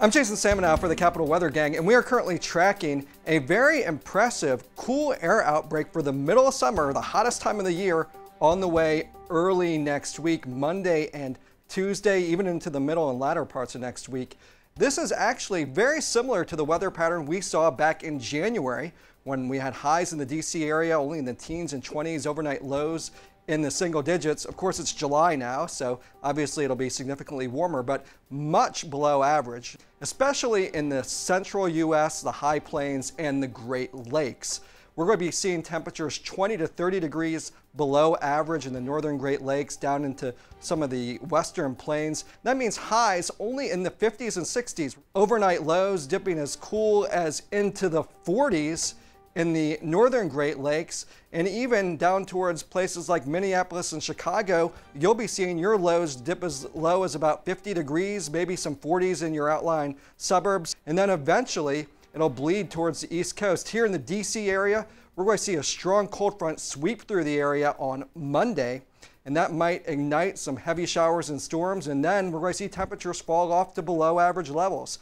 I'm Jason Samenow for the Capital Weather Gang, and we are currently tracking a very impressive cool air outbreak for the middle of summer, the hottest time of the year, on the way early next week, Monday and Tuesday, even into the middle and latter parts of next week. This is actually very similar to the weather pattern we saw back in January when we had highs in the DC area, only in the teens and 20s, overnight lows in the single digits. Of course, it's July now, so obviously it'll be significantly warmer, but much below average, especially in the central U.S., the high plains, and the Great Lakes. We're going to be seeing temperatures 20 to 30 degrees below average in the northern Great Lakes, down into some of the western plains. That means highs only in the 50s and 60s. Overnight lows dipping as cool as into the 40s in the northern Great Lakes, and even down towards places like Minneapolis and Chicago, you'll be seeing your lows dip as low as about 50 degrees, maybe some 40s in your outlying suburbs, and then eventually it'll bleed towards the East Coast. Here in the DC area, we're going to see a strong cold front sweep through the area on Monday, and that might ignite some heavy showers and storms, and then we're going to see temperatures fall off to below average levels.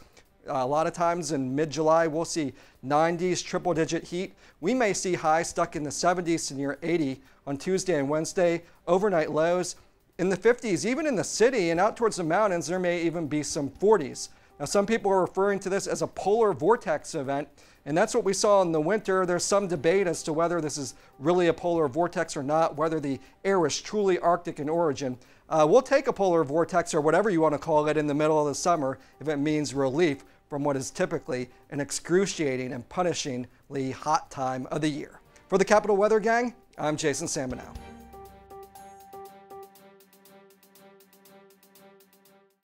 A lot of times in mid-July, we'll see 90s, triple-digit heat. We may see highs stuck in the 70s to near 80 on Tuesday and Wednesday. Overnight lows in the 50s, even in the city and out towards the mountains, there may even be some 40s. Now, some people are referring to this as a polar vortex event, and that's what we saw in the winter. There's some debate as to whether this is really a polar vortex or not, whether the air is truly Arctic in origin. We'll take a polar vortex, or whatever you want to call it, in the middle of the summer if it means relief from what is typically an excruciating and punishingly hot time of the year. For the Capital Weather Gang, I'm Jason Samenow.